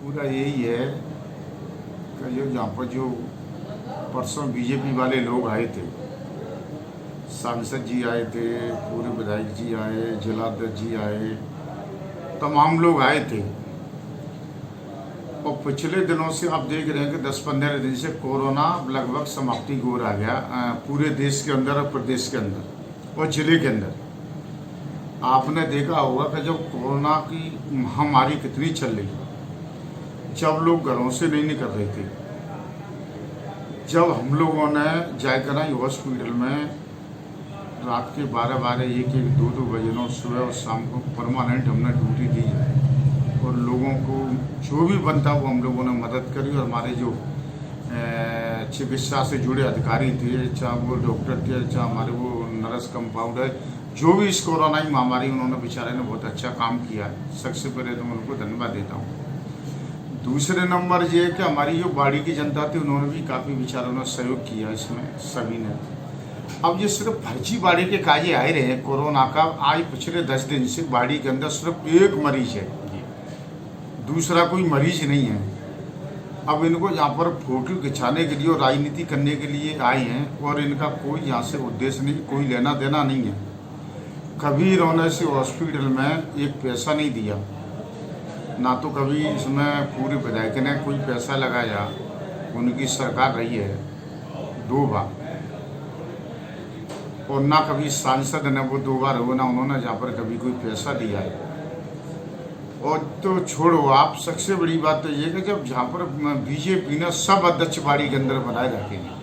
पूरा यही है कि जो यहाँ पर जो परसों बीजेपी वाले लोग आए थे, सांसद जी आए थे, पूरे विधायक जी आए, जिलाध्यक्ष जी आए, तमाम लोग आए थे। और पिछले दिनों से आप देख रहे हैं कि 10-15 दिन से कोरोना लगभग समाप्ति की ओर आ गया पूरे देश के अंदर और प्रदेश के अंदर और जिले के अंदर। आपने देखा होगा कि जब कोरोना की महामारी कितनी चल रही, जब लोग घरों से नहीं निकल रहे थे, जब हम लोगों ने जायकराई हॉस्पिटल में रात के 12-12, 1-1, 2-2 बजे नौ सुबह और शाम को परमानेंट हमने ड्यूटी दी और लोगों को जो भी बनता वो हम लोगों ने मदद करी। और हमारे जो चिकित्सा से जुड़े अधिकारी थे, चाहे वो डॉक्टर थे, चाहे हमारे वो नर्स कंपाउंडर, जो भी इस कोरोना की महामारी उन्होंने बेचारे ने बहुत अच्छा काम किया। सबसे पहले तो मैं उनको धन्यवाद देता हूँ। दूसरे नंबर ये है कि हमारी जो बाड़ी की जनता थी उन्होंने भी काफ़ी बेचारों ने सहयोग किया इसमें सभी ने। अब ये सिर्फ फर्जी बाड़ी के काजे आए रहे हैं कोरोना का। आज पिछले 10 दिन से बाड़ी के अंदर सिर्फ एक मरीज है, दूसरा कोई मरीज नहीं है। अब इनको यहाँ पर फोटो खिंचाने के लिए और राजनीति करने के लिए आए हैं और इनका कोई यहाँ से उद्देश्य नहीं, कोई लेना देना नहीं है। कभी इन्होंने से हॉस्पिटल में एक पैसा नहीं दिया, ना तो कभी इसमें पूरे विधायक ने कोई पैसा लगाया। उनकी सरकार रही है 2 बार, और ना कभी सांसद ने वो 2 बार हो ना उन्होंने जहाँ पर कभी कोई पैसा दिया है। और तो छोड़ो आप, सबसे बड़ी बात तो ये कि जब जहाँ पर बीजेपी ने सब अध्यक्ष बाड़ी के अंदर बनाए रखे हैं,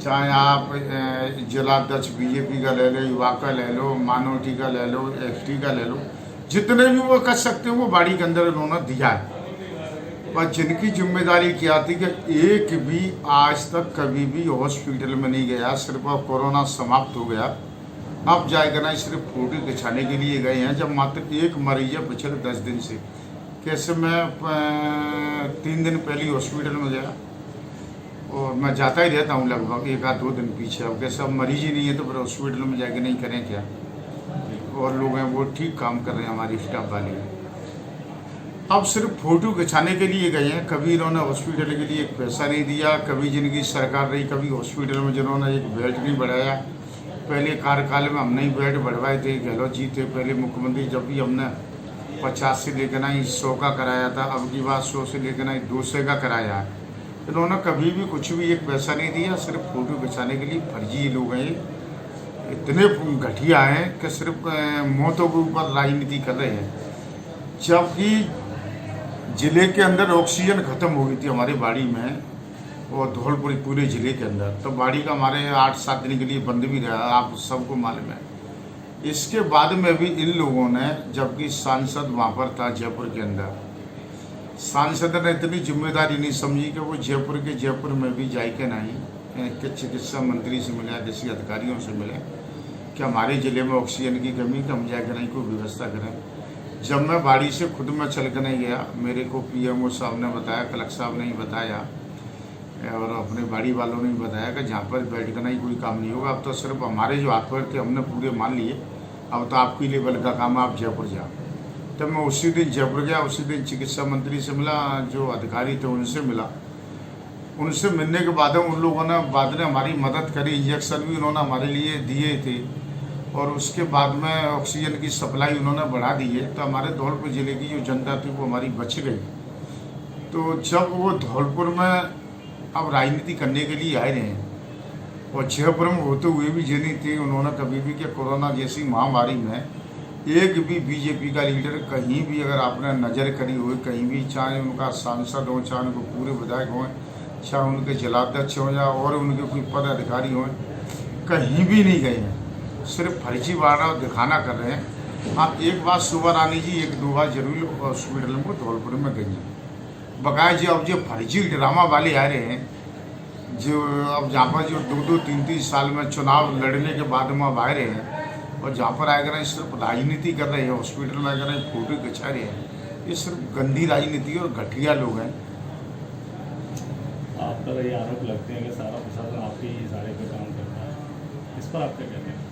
चाहे आप जिलाध्यक्ष बीजेपी का ले लो, युवा का ले लो, माइनॉरिटी का ले लो, एसटी का ले लो, जितने भी वो कर सकते हैं वो बाड़ी के अंदर उन्होंने दिया है। और जिनकी जिम्मेदारी क्या थी कि एक भी आज तक कभी भी हॉस्पिटल में नहीं गया, सिर्फ अब कोरोना समाप्त हो गया अब जाएगा ना, सिर्फ फोटो खिंचाने के लिए गए हैं। जब मात्र एक मरीज है पिछले 10 दिन से। कैसे मैं 3 दिन पहले हॉस्पिटल में गया और मैं जाता ही रहता हूँ लगभग 1-2 दिन पीछे। अब कैसे अब मरीज ही नहीं है तो फिर हॉस्पिटल में जाके नहीं करें क्या। और लोग हैं वो ठीक काम कर रहे हैं, हमारी स्टाफ वाले। अब सिर्फ फोटो खिंचाने के लिए गए हैं, कभी इन्होंने हॉस्पिटल के लिए एक पैसा नहीं दिया। कभी जिनकी सरकार रही, कभी हॉस्पिटल में जिन्होंने एक बेड नहीं बढ़ाया। पहले कार्यकाल में हमने ही बेड बढ़वाए थे, गहलोत जी थे पहले मुख्यमंत्री, जब भी हमने 50 से लेकर ना 100 का कराया था। अब की बात 100 से लेकर ना 200 का कराया है। इन्होंने कभी भी कुछ भी एक पैसा नहीं दिया, सिर्फ फोटो खिंचाने के लिए फर्जी लोग हैं। इतने घटिया हैं कि सिर्फ मौतों के ऊपर राजनीति कर रहे हैं। जबकि ज़िले के अंदर ऑक्सीजन ख़त्म हो गई थी हमारी बाड़ी में और धौलपुर पूरे ज़िले के अंदर, तो बाड़ी का हमारे 8-7 दिन के लिए बंद भी रहा, आप सबको मालूम है। इसके बाद में भी इन लोगों ने, जबकि सांसद वहाँ पर था जयपुर के अंदर, सांसद ने इतनी जिम्मेदारी नहीं समझी कि वो जयपुर में भी जाके नहीं कि चिकित्सा मंत्री से मिले, किसी अधिकारियों से मिले कि हमारे ज़िले में ऑक्सीजन की कमी, कि हम जाकर नहीं कोई व्यवस्था करें। जब मैं बाड़ी से खुद में चल कर नहीं गया, मेरे को पीएमओ साहब ने बताया, कलेक्टर साहब ने ही बताया और अपने बाड़ी वालों ने भी बताया कि जहाँ पर बैठ कर ही कोई काम नहीं होगा। अब तो सिर्फ हमारे जो हाथ पर थे हमने पूरे मान लिए, अब तो आपकी लेवल का काम है, आप जयपुर जाओ। तब मैं उसी दिन जयपुर गया, उसी दिन चिकित्सा मंत्री से मिला, जो अधिकारी थे उनसे मिला। उनसे मिलने के बाद उन लोगों ने बाद में हमारी मदद करी, इंजेक्शन भी उन्होंने हमारे लिए दिए थे और उसके बाद में ऑक्सीजन की सप्लाई उन्होंने बढ़ा दी है। तो हमारे धौलपुर ज़िले की जो जनता थी वो हमारी बच गई। तो जब वो धौलपुर में अब राजनीति करने के लिए आए रहे हैं और जयपुर में होते हुए भी जो नहीं थे उन्होंने कभी भी कि कोरोना जैसी महामारी में एक भी बीजेपी का लीडर कहीं भी अगर आपने नज़र करी हो, कहीं भी, चाहे उनका सांसद हो, चाहे उनको पूरे विधायक हों, चाहे उनके जिलाध्यक्ष हों या और उनके कोई पद अधिकारी हों, कहीं भी नहीं गए हैं। सिर्फ फर्जी वाड़ा दिखाना कर रहे हैं। आप एक बार सुबह रानी जी 1-2 बार जरूर हॉस्पिटल में धौलपुर में गई हैं। बकाया जी अब जो फर्जी ड्रामा वाले आ रहे हैं, जो अब जहाँ पर जो 2-2, 3-3 साल में चुनाव लड़ने के बाद में अब आ रहे हैं और जहाँ पर आएगा नहीं सिर्फ राजनीति कर रहे हैं, हॉस्पिटल में आएगा नहीं फोटो खिंचा रहे हैं। ये सिर्फ गंदी राजनीति और घटिया लोग हैं। आप पर ये आरोप लगते हैं कि सारा प्रशासन आपके इशारे पे काम करता है, इस पर आप क्या कहते हैं?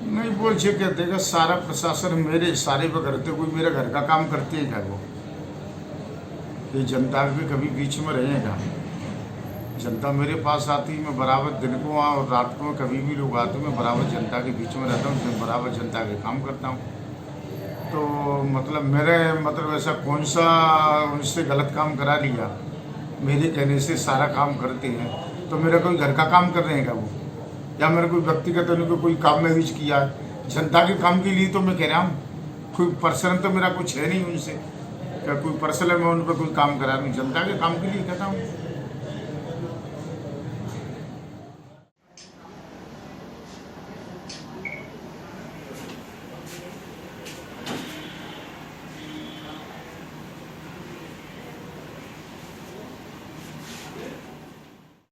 नहीं, वो ये कहते हैं कि सारा प्रशासन मेरे इशारे पर करते, कोई मेरे घर का काम करते हैं क्या? वो कि जनता के कभी बीच में रहेगा। जनता मेरे पास आती, मैं बराबर दिन को और रात को कभी भी लोग आते, मैं बराबर जनता के बीच में रहता हूँ, बराबर जनता के काम करता हूँ। तो मतलब मेरे मतलब ऐसा कौन सा उनसे गलत काम करा लिया, मेरे कहने से सारा काम करते हैं। तो मेरा कोई घर का काम कर रहे हैं क्या वो, या मेरा कोई व्यक्तिगत उनको कोई काम में यूज किया है? जनता के काम के लिए तो मैं कह रहा हूँ, कोई पर्सनल तो मेरा कुछ है नहीं उनसे, क्या कोई पर्सनल मैं उन पर कोई काम करा रहा हूँ, जनता के काम के लिए कहता हूँ।